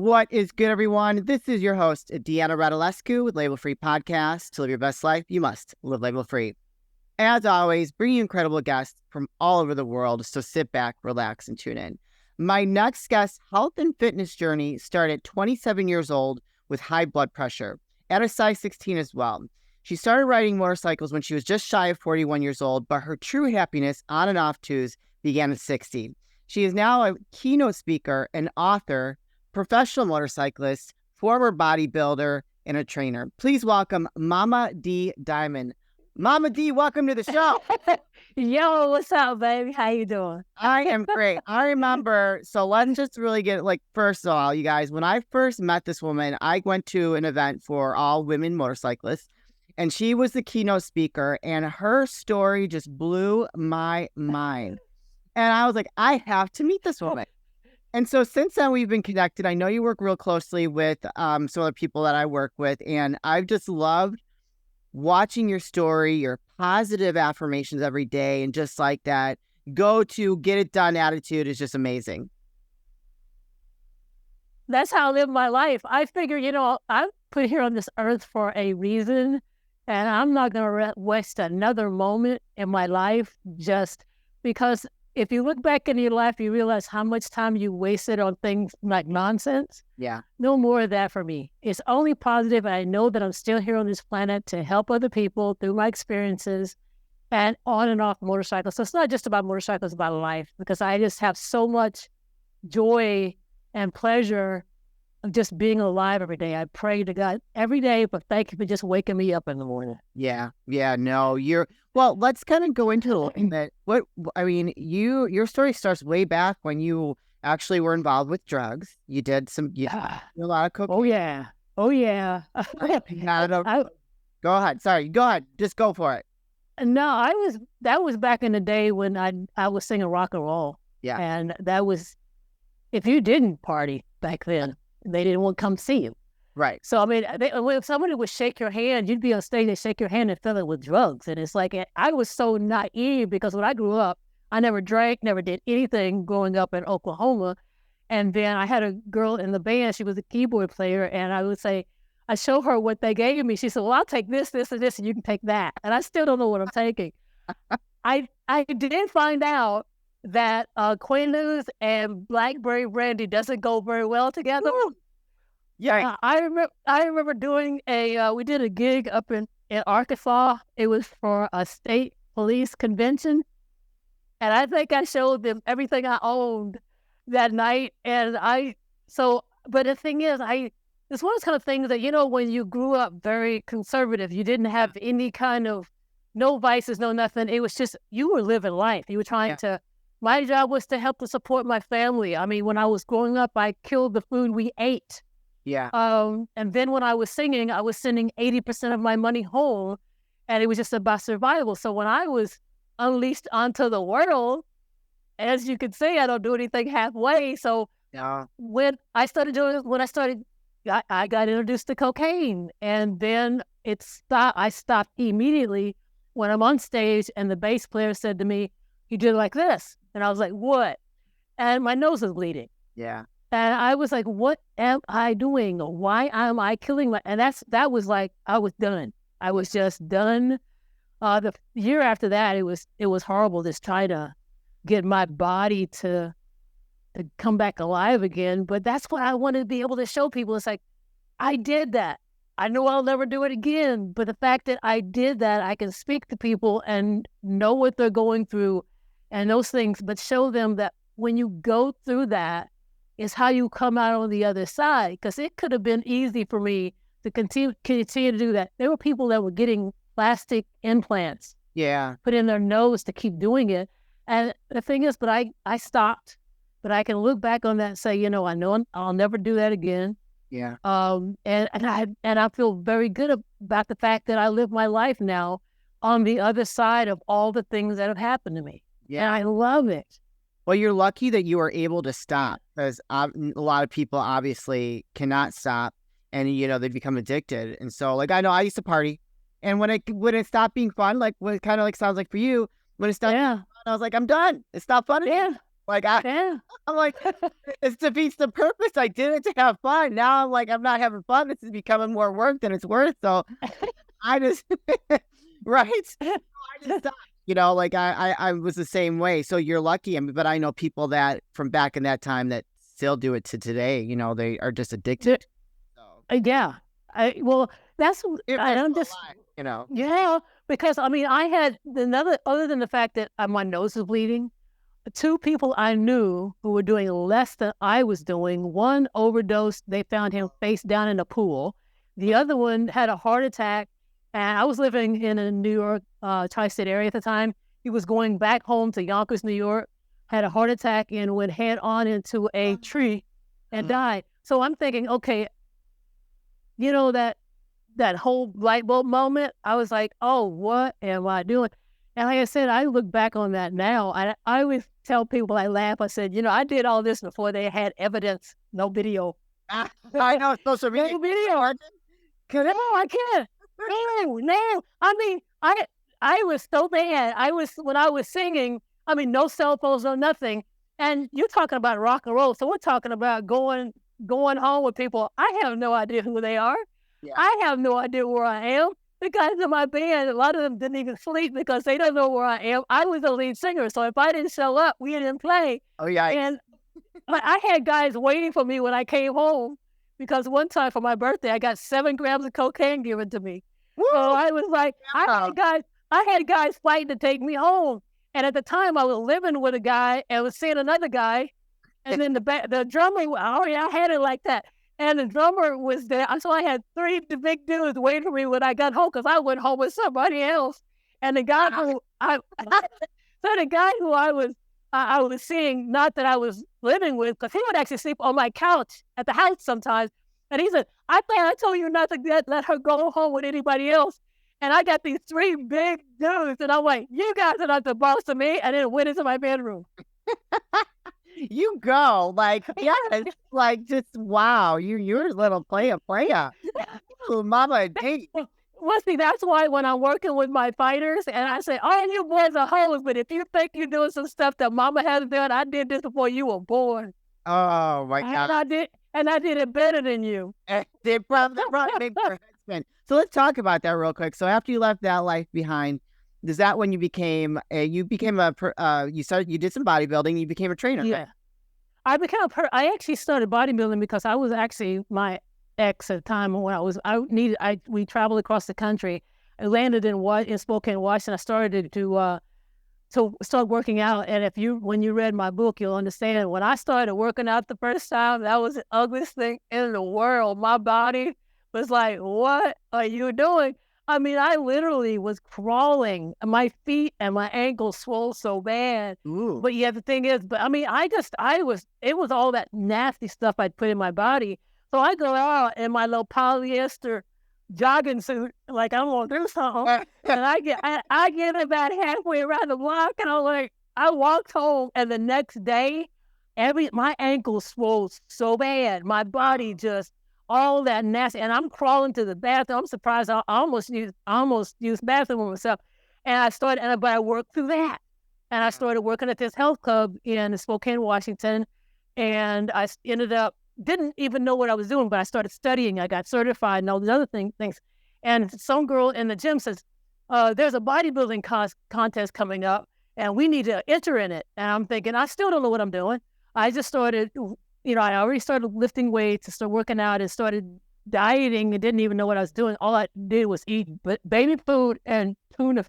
What is good, everyone? This is your host, Deanna Radulescu with Label Free Podcast. To live your best life, you must live label free. As always, bringing incredible guests from all over the world, so sit back, relax, and tune in. My next guest's health and fitness journey started at 27 years old with high blood pressure, at a size 16 as well. She started riding motorcycles when she was just shy of 41 years old, but her true happiness on and off twos began at 60. She is now a keynote speaker, an author, professional motorcyclist, former bodybuilder, and a trainer. Please welcome Momma D Diamond. Momma D, welcome to the show. Yo, what's up, baby? How you doing? I am great. I remember, so let's just really get, first of all, you guys, when I first met this woman, I went to an event for all women motorcyclists, and she was the keynote speaker, and her story just blew my mind. And I was like, I have to meet this woman. And so since then, we've been connected. I know you work real closely with some other people that I work with, and I've just loved watching your story, your positive affirmations every day, and just like that go to get it done attitude is just amazing. That's how I live my life. I figure, I'm put here on this earth for a reason, and I'm not going to waste another moment in my life just because if you look back in your life, you realize how much time you wasted on things like nonsense. Yeah. No more of that for me. It's only positive. I know that I'm still here on this planet to help other people through my experiences and on and off motorcycles. So it's not just about motorcycles, it's about life, because I just have so much joy and pleasure of just being alive every day. I pray to God every day, but thank you for just waking me up in the morning. Yeah. No, well, let's kind of go into a little bit. Your story starts way back when you actually were involved with drugs. You did a lot of cocaine. Oh yeah. Go ahead. Sorry. Go ahead. Just go for it. No, that was back in the day when I was singing rock and roll. Yeah. And that was, if you didn't party back then, they didn't want to come see you. Right. So, if somebody would shake your hand, you'd be on stage, they shake your hand and fill it with drugs. And it's like, I was so naive because when I grew up, I never drank, never did anything growing up in Oklahoma. And then I had a girl in the band, she was a keyboard player. And I would say, I show her what they gave me. She said, well, I'll take this, this, and this, and you can take that. And I still don't know what I'm taking. I did find out that Quaaludes and blackberry brandy doesn't go very well together. Ooh. Yeah, I remember doing we did a gig up in Arkansas. It was for a state police convention, and I think I showed them everything I owned that night. And but the thing is, it's one of those kind of things that when you grew up very conservative, you didn't have any kind of no vices, no nothing. It was just you were living life. You were trying to. My job was to help to support my family. I mean, when I was growing up, I killed the food we ate. Yeah. And then when I was singing, I was sending 80% of my money home, and it was just about survival. So when I was unleashed onto the world, as you can see, I don't do anything halfway. So when I got introduced to cocaine, and then I stopped immediately when I'm on stage, and the bass player said to me, "You did like this." And I was like, "What?" And my nose was bleeding. Yeah. And I was like, what am I doing? Why am I killing and that was like, I was done. I was just done. The year after that, it was horrible, just trying to get my body to come back alive again. But that's what I wanted to be able to show people. It's like, I did that. I know I'll never do it again. But the fact that I did that, I can speak to people and know what they're going through and those things, but show them that when you go through that, is how you come out on the other side. Because it could have been easy for me to continue to do that. There were people that were getting plastic implants put in their nose to keep doing it. And the thing is, but I stopped. But I can look back on that and say, I know I'll never do that again. Yeah. And I feel very good about the fact that I live my life now on the other side of all the things that have happened to me. Yeah. And I love it. Well, you're lucky that you were able to stop, because a lot of people obviously cannot stop, and they become addicted. And so, I know I used to party, and when it stopped being fun, what it kind of sounds like for you, when it stopped being fun, I was like, I'm done. It's not fun anymore. Like Yeah. I'm like, it defeats the purpose. I did it to have fun. Now I'm like, I'm not having fun. This is becoming more work than it's worth. So I just, right? I just stopped. Like I was the same way. So you're lucky. I mean, but I know people that from back in that time that still do it to today. They are just addicted. So Yeah. Well, that's, I'm still just, alive. yeah, because I mean, I had other than the fact that my nose was bleeding, two people I knew who were doing less than I was doing. One overdosed. They found him face down in a pool. The other one had a heart attack. And I was living in a New York tri-state area at the time. He was going back home to Yonkers, New York, had a heart attack and went head on into a tree and died. So I'm thinking, okay, that whole light bulb moment, I was like, oh, what am I doing? And like I said, I look back on that now. I always tell people, I laugh. I said, I did all this before they had evidence, no video. I know, social media. No video. No, I can't. No. I mean, I was so bad. When I was singing, I mean, no cell phones, no nothing. And you're talking about rock and roll. So we're talking about going home with people. I have no idea who they are. Yeah. I have no idea where I am. The guys in my band, a lot of them didn't even sleep because they don't know where I am. I was the lead singer. So if I didn't show up, we didn't play. Oh, yeah. And I had guys waiting for me when I came home because one time for my birthday, I got 7 grams of cocaine given to me. Woo! So I was like, I had guys fighting to take me home. And at the time, I was living with a guy and was seeing another guy. And then the drummer, I had it like that. And the drummer was there. So I had 3 big dudes waiting for me when I got home because I went home with somebody else. And the guy who I was seeing, not that I was living with, because he would actually sleep on my couch at the house sometimes. And he said, I think I told you not to let her go home with anybody else. And I got these 3 big dudes, and I'm like, you guys are not the boss of me. And then went into my bedroom. You go, like, yes, like, just, wow, you're a little player. Oh, Momma D. Well, see, that's why when I'm working with my fighters, and I say, all you boys are hoes, but if you think you're doing some stuff that Mama hasn't done, I did this before you were born. Oh, my God. And I did it better than you. They probably make their head spin. So let's talk about that real quick. So after you left that life behind, is that when you became you did some bodybuilding, you became a trainer? Yeah. Right? I actually started bodybuilding because I was actually my ex at the time when we traveled across the country. I landed in Spokane, Washington. I started to start working out. And when you read my book, you'll understand when I started working out the first time, that was the ugliest thing in the world. My body was like, what are you doing? I mean, I literally was crawling. My feet and my ankles swole so bad. Ooh. But yeah, the thing is, it was all that nasty stuff I'd put in my body. So I go out in my little polyester jogging suit, like I'm gonna do something. And I get about halfway around the block, and I walked home, and the next day, my ankles swole so bad, my body just all that nasty, and I'm crawling to the bathroom. I'm surprised I almost used bathroom with myself, and but I worked through that, and I started working at this health club in Spokane, Washington, and I ended up. Didn't even know what I was doing, but I started studying. I got certified and all these other things. And some girl in the gym says, there's a bodybuilding contest coming up, and we need to enter in it. And I'm thinking, I still don't know what I'm doing. I just started, I already started lifting weights and started working out and started dieting and didn't even know what I was doing. All I did was eat baby food and tuna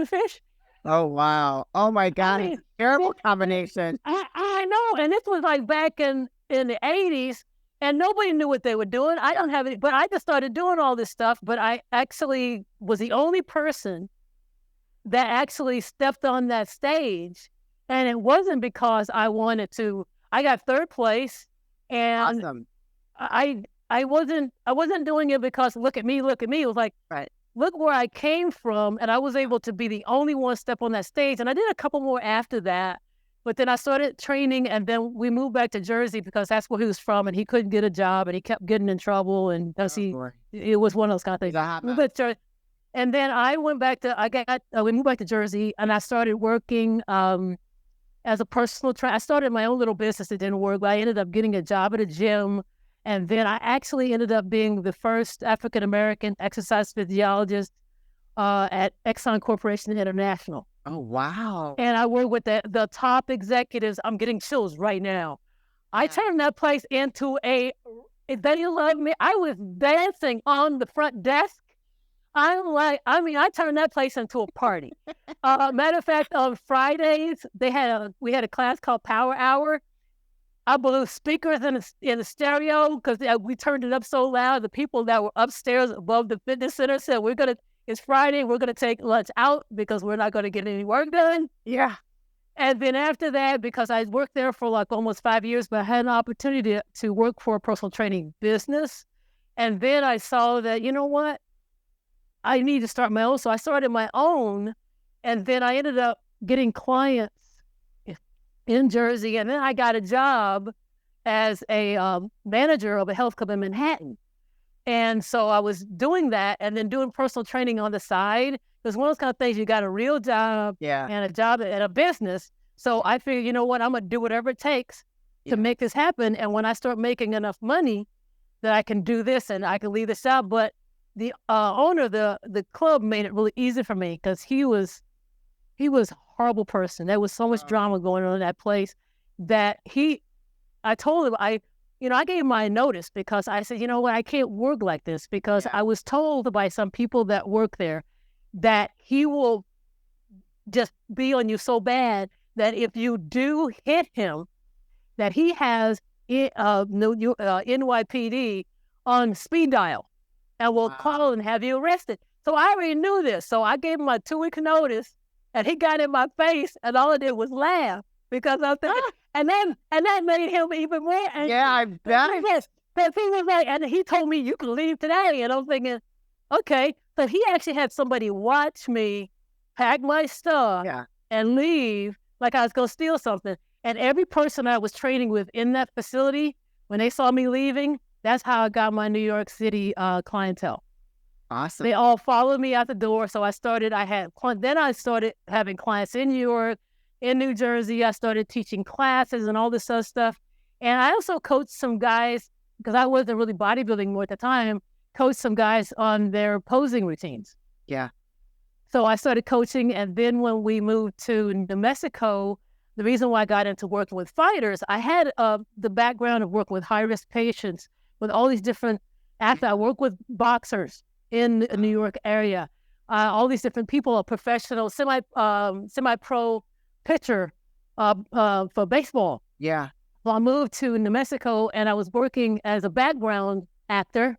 fish. Oh, wow. Oh, my God. I mean, terrible combination. I know. And this was like back in the 80s, and nobody knew what they were doing. I don't have any, but I just started doing all this stuff. But I actually was the only person that actually stepped on that stage. And it wasn't because I wanted to. I got 3rd place, and awesome. I wasn't doing it because look at me. It was like, right. Look where I came from, and I was able to be the only one step on that stage. And I did a couple more after that. But then I started training, and then we moved back to Jersey because that's where he was from, and he couldn't get a job, and he kept getting in trouble, and it was one of those kind of things. And then I went back to we moved back to Jersey, and I started working as a personal trainer. I started my own little business. It didn't work, but I ended up getting a job at a gym. And then I actually ended up being the first African-American exercise physiologist at Exxon Corporation International. Oh, wow. And I work with the top executives. I'm getting chills right now. I turned that place into they loved me. I was dancing on the front desk. I turned that place into a party. Matter of fact, on Fridays, we had a class called Power Hour. I blew speakers in the stereo because we turned it up so loud. The people that were upstairs above the fitness center said, it's Friday, we're going to take lunch out because we're not going to get any work done. Yeah. And then after that, because I worked there for like almost 5 years, but I had an opportunity to work for a personal training business. And then I saw that, you know what? I need to start my own. So I started my own. And then I ended up getting clients in Jersey. And then I got a job as a manager of a health club in Manhattan. And so I was doing that and then doing personal training on the side. Because one of those kind of things, you got a real job and a job at a business. So I figured, you know what, I'm going to do whatever it takes to make this happen. And when I start making enough money that I can do this and I can leave this out. But the owner of the club made it really easy for me because he was a horrible person. There was so much drama going on in that place that I told him, I gave him my notice because I said, you know what, I can't work like this because I was told by some people that work there that he will just be on you so bad that if you do hit him, that he has NYPD on speed dial and will call and have you arrested. So I already knew this. So I gave him a 2-week notice and he got in my face and all I did was laugh because I was thinking, and that made him even more angry. Yeah, I bet. But he was like, and he told me you can leave today. And I'm thinking, okay. But he actually had somebody watch me pack my stuff and leave like I was going to steal something. And every person I was training with in that facility, when they saw me leaving, that's how I got my New York City clientele. Awesome. They all followed me out the door. So I started having clients in New York, in New Jersey. I started teaching classes and all this other stuff. And I also coached some guys, because I wasn't really bodybuilding more at the time, coached some guys on their posing routines. Yeah. So I started coaching. And then when we moved to New Mexico, the reason why I got into working with fighters, I had the background of working with high-risk patients with all these different athletes. I work with boxers in the New York area, all these different people, a professional, semi-pro pitcher for baseball. Yeah. Well, I moved to New Mexico and I was working as a background actor,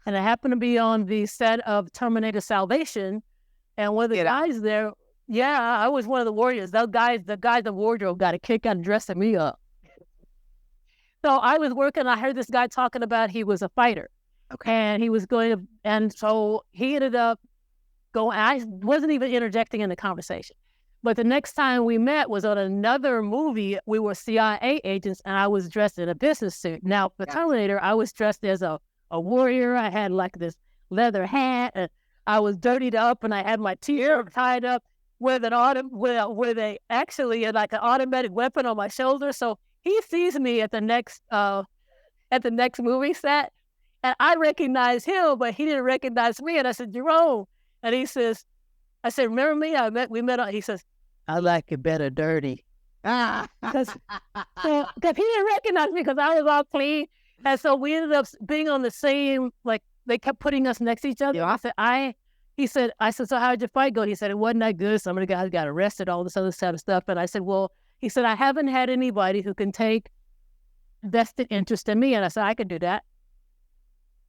and I happened to be on the set of Terminator Salvation, and one of the guys there, I was one of the warriors. The guys in wardrobe got a kick out of dressing me up. So I was working, I heard this guy talking about he was a fighter. Okay. And he was and so he ended up going, I wasn't even interjecting in the conversation. But the next time we met was on another movie. We were CIA agents and I was dressed in a business suit. Now, for Terminator, I was dressed as a warrior. I had like this leather hat and I was dirtied up and I had my t-shirt tied up with an with a actually like an automatic weapon on my shoulder. So he sees me at the next movie set, and I recognized him, but he didn't recognize me. And I said, Jerome, and he says, I said, remember me? We met. He says, I like it better dirty. Because he didn't recognize me because I was all clean, and so we ended up being on the same. Like they kept putting us next to each other. Yeah. I said, so how'd your fight go? He said, it wasn't that good. Some of the guys got arrested, all this other kind of stuff. And I said, well, he said, I haven't had anybody who can take vested interest in me. And I said, I can do that.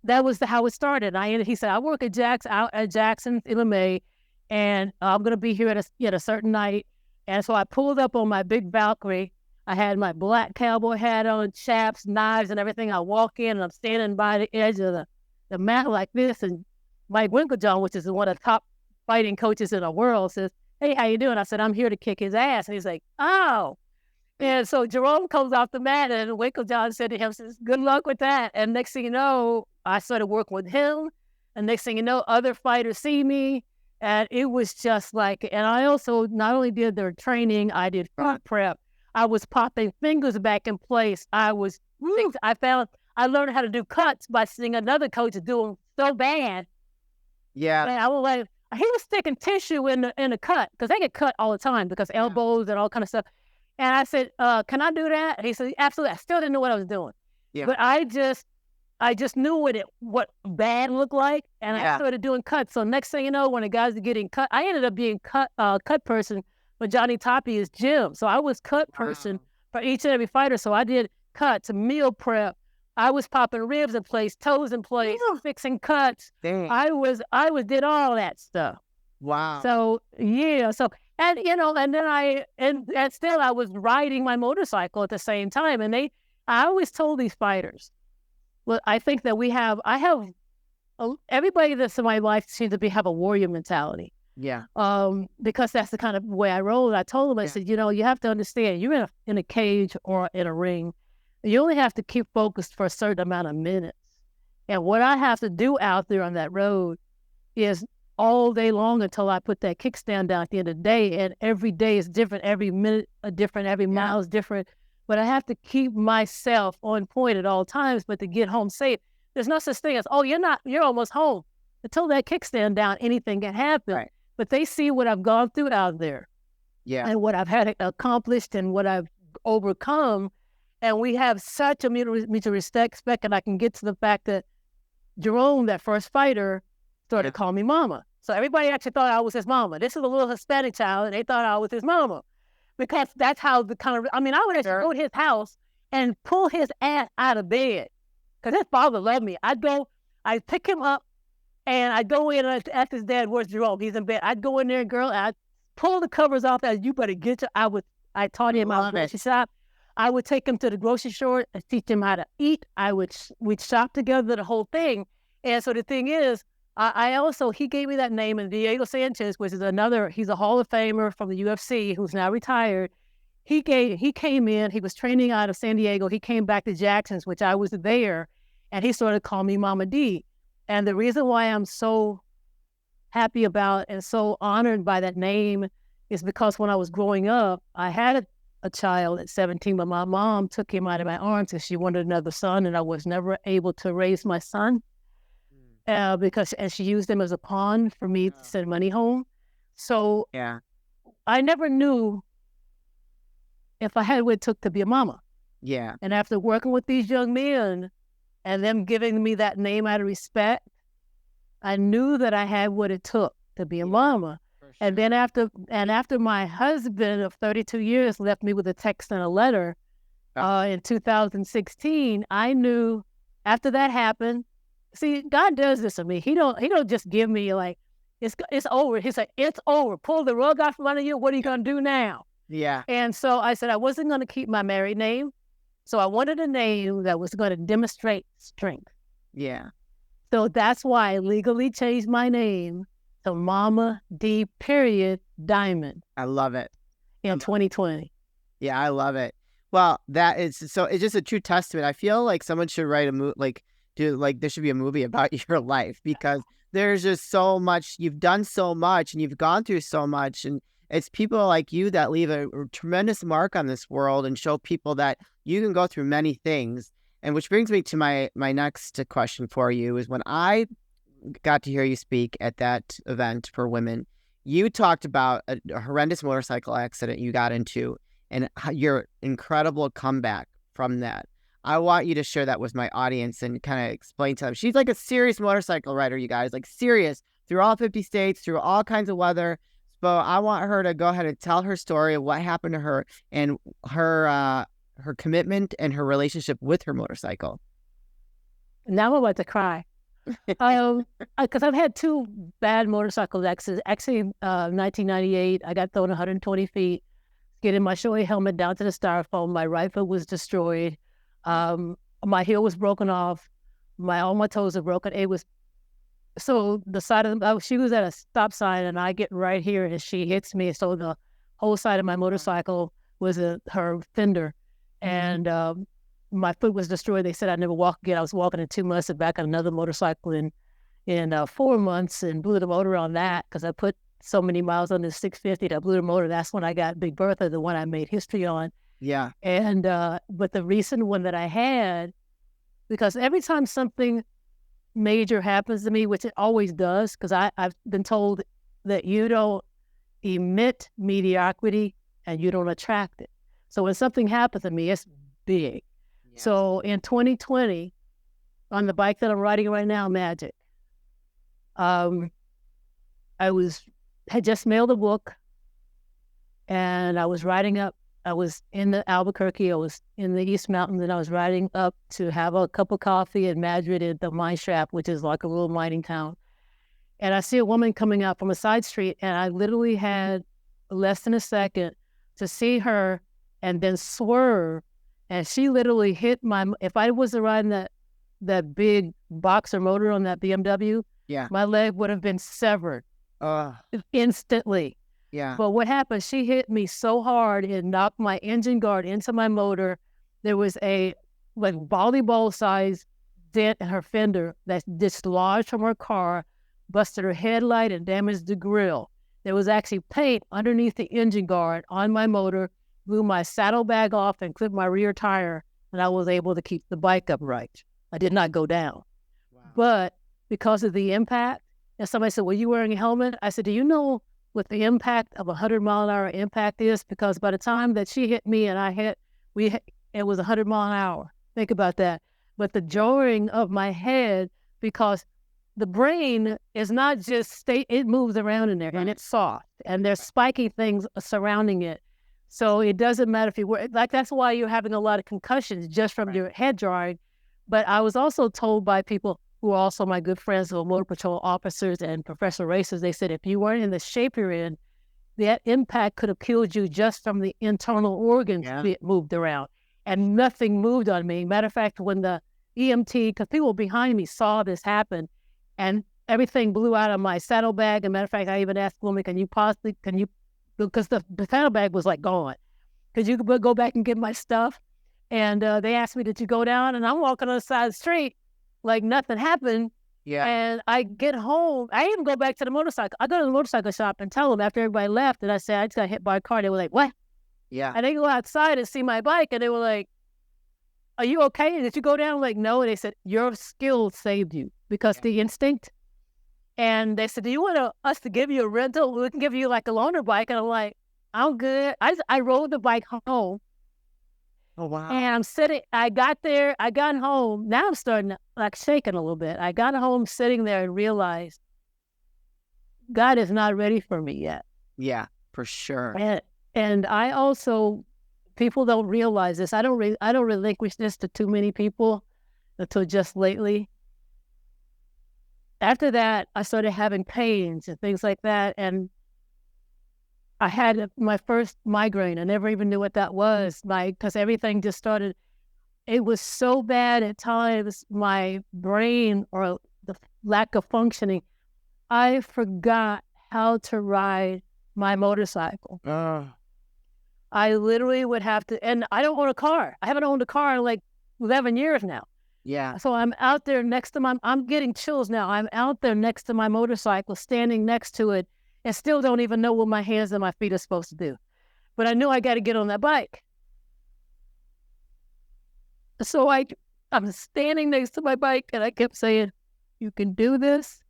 That was how it started. He said, I work at Jackson's MMA, and I'm going to be here at a certain night. And so I pulled up on my big Valkyrie. I had my black cowboy hat on, chaps, knives, and everything. I walk in, and I'm standing by the edge of the mat like this, and Mike Winklejohn, which is one of the top fighting coaches in the world, says, hey, how you doing? I said, I'm here to kick his ass. And he's like, oh. And so Jerome comes off the mat, and Winklejohn said to him, says, good luck with that. And next thing you know, I started working with him. And next thing you know, other fighters see me. And it was just like, and I also not only did their training, I did front prep. I was popping fingers back in place. I learned how to do cuts by seeing another coach do them so bad. Yeah. And I was like, he was sticking tissue in the cut because they get cut all the time because elbows and all kind of stuff. And I said, can I do that? And he said, absolutely. I still didn't know what I was doing. Yeah. But I just knew what bad looked like, and I started doing cuts. So next thing you know, when the guys are getting cut, I ended up being cut person for Johnny Tapia's gym. So I was cut person for each and every fighter. So I did cuts, meal prep. I was popping ribs in place, toes in place, fixing cuts. Dang. I did all that stuff. Wow. So yeah. So and then still I was riding my motorcycle at the same time. And I always told these fighters, well, I think that everybody that's in my life seems to have a warrior mentality. Yeah. Because that's the kind of way I roll. I told them, I said, you have to understand, you're in a cage or in a ring. You only have to keep focused for a certain amount of minutes. And what I have to do out there on that road is all day long until I put that kickstand down at the end of the day. And every day is different. Every minute is different. Every mile is different. But I have to keep myself on point at all times. But to get home safe, there's no such thing as, you're almost home. Until that kickstand down, anything can happen. Right. But they see what I've gone through out there. Yeah. And what I've had accomplished and what I've overcome. And we have such a mutual respect, and I can get to the fact that Jerome, that first fighter, started calling me mama. So everybody actually thought I was his mama. This is a little Hispanic child, and they thought I was his mama. Because that's how I would actually go to his house and pull his ass out of bed. Because his father loved me. I'd pick him up, and I'd go in and ask his dad, where's Jerome? He's in bed. I'd go in there, girl, and I'd pull the covers off. You better get your, I taught him how to shop. I would take him to the grocery store and teach him how to eat. We'd shop together, the whole thing. And so the thing is, he gave me that name, and Diego Sanchez, which is he's a Hall of Famer from the UFC who's now retired. He came in, he was training out of San Diego. He came back to Jackson's, which I was there, and he started calling me Momma D. And the reason why I'm so happy about and so honored by that name is because when I was growing up, I had a child at 17, but my mom took him out of my arms because she wanted another son, and I was never able to raise my son because she used him as a pawn for me to send money home. So I never knew if I had what it took to be a mama. Yeah. And after working with these young men and them giving me that name out of respect, I knew that I had what it took to be a mama. Sure. And then after my husband of 32 years left me with a text and a letter in 2016, I knew after that happened. See, God does this to me. He don't just give me like it's over. He's like, it's over. Pull the rug out from under you. What are you gonna do now? Yeah. And so I said I wasn't gonna keep my married name. So I wanted a name that was gonna demonstrate strength. Yeah. So that's why I legally changed my name to Momma D Diamond. I love it. In 2020. Yeah, I love it. Well, it's just a true testament. I feel like someone should write a movie, there should be a movie about your life, because there's just so much, you've done so much and you've gone through so much, and it's people like you that leave a tremendous mark on this world and show people that you can go through many things. And which brings me to my next question for you is, when I got to hear you speak at that event for women, you talked about a horrendous motorcycle accident you got into and your incredible comeback from that. I want you to share that with my audience and kind of explain to them. She's like a serious motorcycle rider, you guys, like serious, through all 50 states, through all kinds of weather. So I want her to go ahead and tell her story of what happened to her and her commitment and her relationship with her motorcycle. Now I'm about to cry. Because I've had two bad motorcycle accidents. Actually, 1998, I got thrown 120 feet, getting my Shoei helmet down to the styrofoam. My right foot was destroyed. My heel was broken off. All my toes are broken. It was so the side of she was at a stop sign, and I get right here, and she hits me. So the whole side of my motorcycle was her fender, and my foot was destroyed. They said I'd never walk again. I was walking in 2 months and back on another motorcycle in 4 months, and blew the motor on that because I put so many miles on this 650 that I blew the motor. That's when I got Big Bertha, the one I made history on. Yeah. And, but the recent one that I had, because every time something major happens to me, which it always does, because I've been told that you don't emit mediocrity and you don't attract it. So when something happens to me, it's big. Yeah. So in 2020, on the bike that I'm riding right now, Magic, I had just mailed a book, and I was riding up. I was in the Albuquerque. I was in the East Mountains, and I was riding up to have a cup of coffee in Madrid at the mine shaft, which is like a little mining town. And I see a woman coming out from a side street, and I literally had less than a second to see her and then swerve. And she literally hit if I was riding that big boxer motor on that BMW, Yeah. my leg would have been severed instantly. Yeah. But what happened, she hit me so hard, it knocked my engine guard into my motor. There was a like volleyball size dent in her fender that dislodged from her car, busted her headlight, and damaged the grill. There was actually paint underneath the engine guard on my motor, blew my saddlebag off and clipped my rear tire, and I was able to keep the bike upright. I did not go down. Wow. But because of the impact, and somebody said, "Were you wearing a helmet?" I said, "Do you know what the impact of 100-mile-an-hour impact is?" Because by the time that she hit me and I hit, it was 100 mile an hour. Think about that. But the jarring of my head, because the brain is not just it moves around in there, and it's soft, and there's spiky things surrounding it. So it doesn't matter if you were like, that's why you're having a lot of concussions just from your head jarring. But I was also told by people who are also my good friends, who are motor patrol officers and professional racers, they said if you weren't in the shape you're in, that impact could have killed you just from the internal organs being moved around. And nothing moved on me. Matter of fact, when the EMT, because people behind me saw this happen, and everything blew out of my saddlebag. And matter of fact, I even asked the woman, because the saddlebag was like gone, could you go back and get my stuff? And they asked me, did you go down? And I'm walking on the side of the street like nothing happened. Yeah. And I get home. I even go back to the motorcycle. I go to the motorcycle shop and tell them after everybody left, and I said, I just got hit by a car. They were like, what? Yeah. And they go outside and see my bike, and they were like, are you okay? Did you go down? I'm like, no. And they said, your skill saved you, because the instinct. And they said, do you want us to give you a rental? We can give you like a loaner bike. And I'm like, I'm good. I rode the bike home. Oh, wow. And I'm sitting, I got home. Now I'm starting to like shaking a little bit. I got home sitting there and realized God is not ready for me yet. Yeah, for sure. And I also, people don't realize this. I don't relinquish this to too many people until just lately. After that, I started having pains and things like that. And I had my first migraine. I never even knew what that was, because everything just started. It was so bad at times, my brain, or the lack of functioning, I forgot how to ride my motorcycle. I literally would have to, and I don't own a car. I haven't owned a car in like 11 years now. Yeah. So I'm out there next to I'm getting chills now. I'm out there next to my motorcycle, standing next to it, and still don't even know what my hands and my feet are supposed to do. But I knew I got to get on that bike. So I'm standing next to my bike, and I kept saying, you can do this.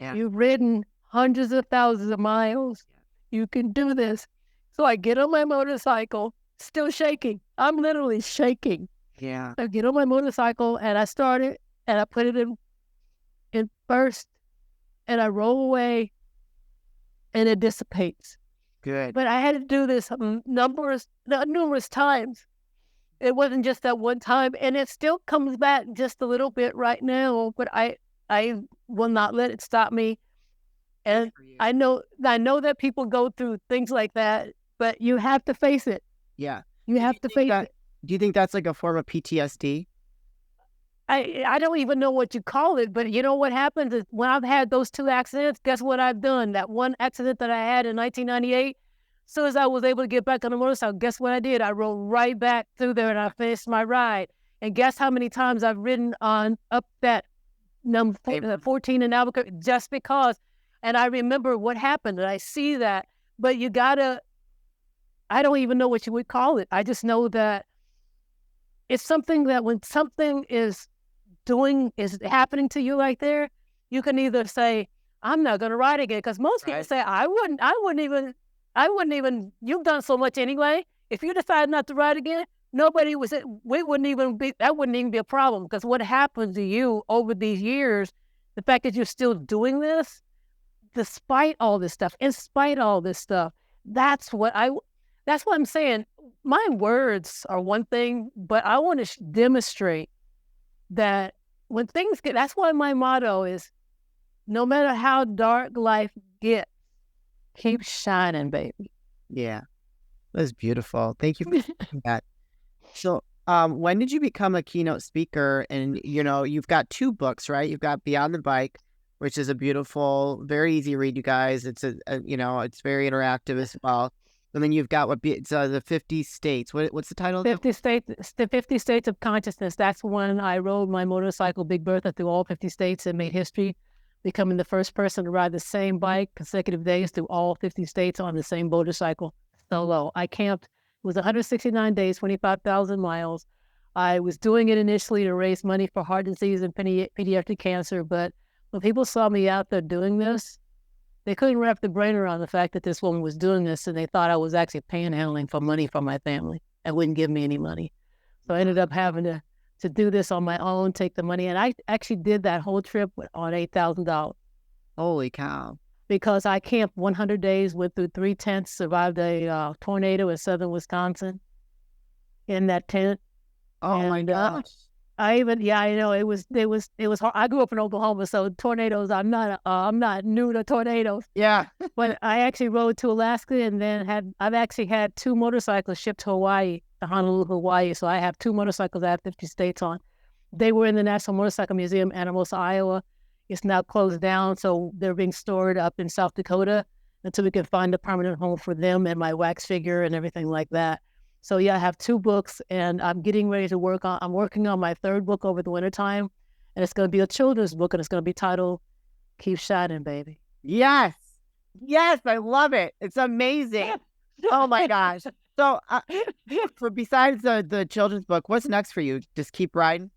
Yeah. You've ridden hundreds of thousands of miles. You can do this. So I get on my motorcycle, still shaking. I'm literally shaking. Yeah. I get on my motorcycle, and I started, and I put it in first, and I roll away, and it dissipates. Good. But I had to do this numerous times. It wasn't just that one time, and it still comes back just a little bit right now, but I will not let it stop me. And I know that people go through things like that, but you have to face it. Yeah. You have to face it. Do you think that's like a form of PTSD? I don't even know what you call it, but you know what happens is when I've had those two accidents, guess what I've done? That one accident that I had in 1998, as soon as I was able to get back on the motorcycle, guess what I did? I rode right back through there, and I finished my ride. And guess how many times I've ridden on up that number 14 in Albuquerque just because. And I remember what happened, and I see that. But you gotta I don't even know what you would call it. I just know that it's something that when something is happening to you right there, you can either say, I'm not going to ride again. Because most people say, I wouldn't even, you've done so much anyway. If you decide not to ride again, that wouldn't even be a problem. Because what happened to you over these years, the fact that you're still doing this, despite all this stuff, in spite of all this stuff, that's what I'm saying. My words are one thing, but I want to demonstrate that when things get, that's why my motto is, no matter how dark life gets, keep shining, baby. Yeah, that's beautiful. Thank you for saying that. So, when did you become a keynote speaker? And, you've got 2 books, right? You've got Beyond the Bike, which is a beautiful, very easy read, you guys. It's it's very interactive as well. And then you've got the 50 states. What's the title? 50 states, the 50 states of consciousness. That's when I rode my motorcycle, Big Bertha, through all 50 states and made history, becoming the first person to ride the same bike consecutive days through all 50 states on the same motorcycle solo. I camped. It was 169 days, 25,000 miles. I was doing it initially to raise money for heart disease and pediatric cancer, but when people saw me out there doing this, they couldn't wrap their brain around the fact that this woman was doing this, and they thought I was actually panhandling for money from my family and wouldn't give me any money. So I ended up having to do this on my own, take the money, and I actually did that whole trip on $8,000. Holy cow. Because I camped 100 days, went through 3 tents, survived a tornado in southern Wisconsin in that tent. Oh my gosh. I know it was hard. I grew up in Oklahoma, so tornadoes. I'm not new to tornadoes. Yeah. But I actually rode to Alaska, and then I've actually had 2 motorcycles shipped to Hawaii, to Honolulu, Hawaii. So I have 2 motorcycles I have 50 states on. They were in the National Motorcycle Museum, Anamosa, Iowa. It's now closed down, so they're being stored up in South Dakota until we can find a permanent home for them and my wax figure and everything like that. So yeah, I have 2 books, and I'm getting ready to I'm working on my 3rd book over the wintertime, and it's going to be a children's book, and it's going to be titled Keep Shining, Baby. Yes. Yes, I love it. It's amazing. Oh my gosh. So besides the children's book, what's next for you? Just keep riding?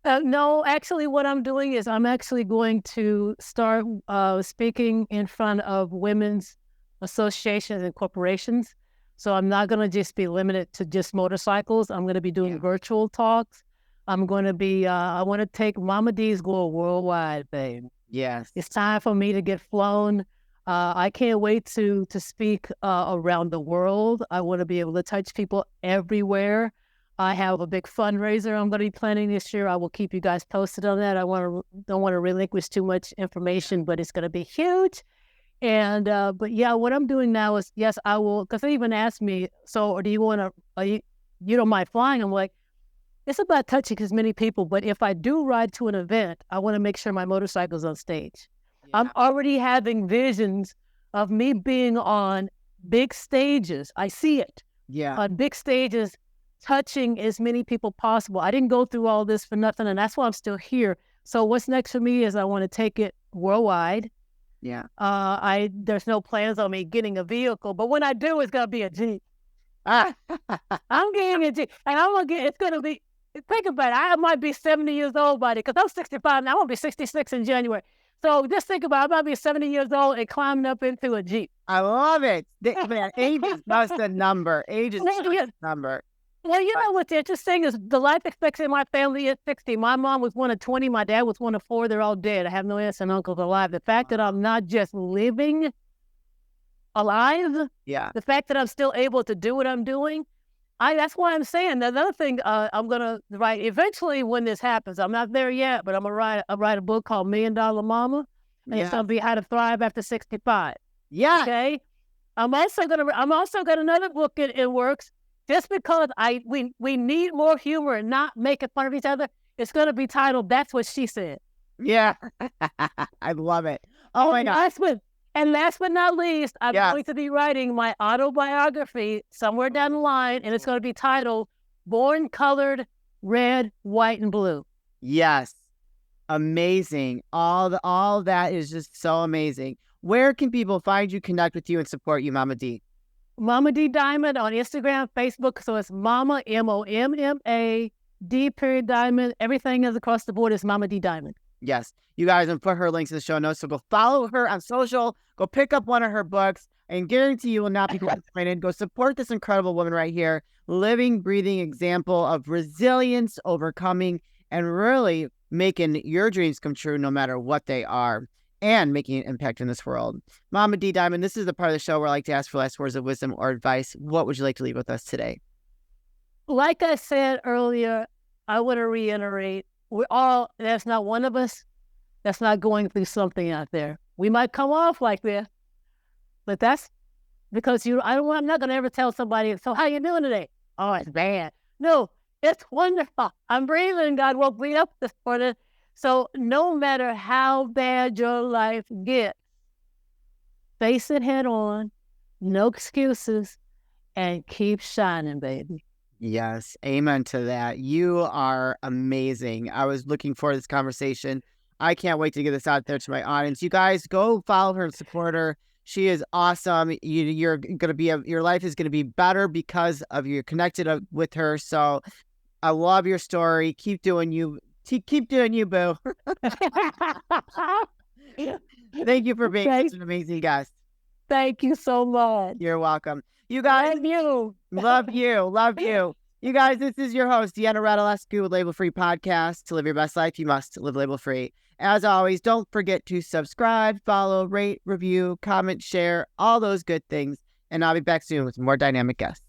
No, actually what I'm doing is I'm actually going to start speaking in front of women's associations and corporations. So I'm not going to just be limited to just motorcycles. I'm going to be doing virtual talks. I'm going to be, I want to take Momma D's Glow worldwide, babe. Yes. It's time for me to get flown. I can't wait to speak around the world. I want to be able to touch people everywhere. I have a big fundraiser I'm going to be planning this year. I will keep you guys posted on that. Don't want to relinquish too much information, but it's going to be huge. And, but yeah, what I'm doing now is, yes, I will, because they even asked me, so, or do you want to, you don't mind flying? I'm like, it's about touching as many people, but if I do ride to an event, I want to make sure my motorcycle's on stage. Yeah. I'm already having visions of me being on big stages. I see it. Yeah. On big stages, touching as many people possible. I didn't go through all this for nothing, and that's why I'm still here. So what's next for me is I want to take it worldwide. Yeah. There's no plans on me getting a vehicle, but when I do, it's gonna be a Jeep. I'm getting a Jeep, and it's gonna be. Think about it. I might be 70 years old by it, because I'm 65 now. I'm gonna be 66 in January. So just think about it. I might be 70 years old and climbing up into a Jeep. I love it. Man, age is just a number. Age is just a number. Well, you know what's interesting is the life expectancy in my family is 60. My mom was one of 20. My dad was one of 4. They're all dead. I have no aunts and uncles alive. The fact that I'm not just living alive, the fact that I'm still able to do what I'm doing, that's why I'm saying. Another thing I'm going to write eventually when this happens. I'm not there yet, but I'm going to write a book called $1 Million Mama, and it's going to be How to Thrive After 65. Yeah. Okay. I'm also got another book in works. Just because we need more humor and not making fun of each other, it's going to be titled That's What She Said. Yeah. I love it. Oh, my God. Last but not least, I'm going to be writing my autobiography somewhere down the line, and it's going to be titled Born Colored Red, White, and Blue. Yes. Amazing. All that is just so amazing. Where can people find you, connect with you, and support you, Momma D? Momma D Diamond on Instagram, Facebook. So it's Momma, Momma, D period Diamond. Everything is across the board is Momma D Diamond. Yes. You guys can put her links in the show notes. So go follow her on social. Go pick up one of her books. And guarantee you will not be disappointed. Go support this incredible woman right here. Living, breathing example of resilience, overcoming, and really making your dreams come true no matter what they are, and making an impact in this world. Momma D Diamond, this is the part of the show where I like to ask for last words of wisdom or advice. What would you like to leave with us today? Like I said earlier, I want to reiterate, there's not one of us that's not going through something out there. We might come off like this, but that's because I'm not going to ever tell somebody, so how you doing today? Oh, it's bad. No, it's wonderful. I'm breathing. God woke me up this morning. So no matter how bad your life gets, face it head on, no excuses, and keep shining, baby. Yes, amen to that. You are amazing. I was looking forward to this conversation. I can't wait to get this out there to my audience. You guys go follow her and support her. She is awesome. You're going to be, your life is going to be better because of you're connected with her. So I love your story. Keep doing you. Keep doing you, boo. Thank you for being such an amazing guest. Thank you so much. You're welcome. You guys, love you. Love you. Love you. You guys, this is your host, Deanna Radulescu with Label Free Podcast. To live your best life, you must live label free. As always, don't forget to subscribe, follow, rate, review, comment, share, all those good things. And I'll be back soon with more dynamic guests.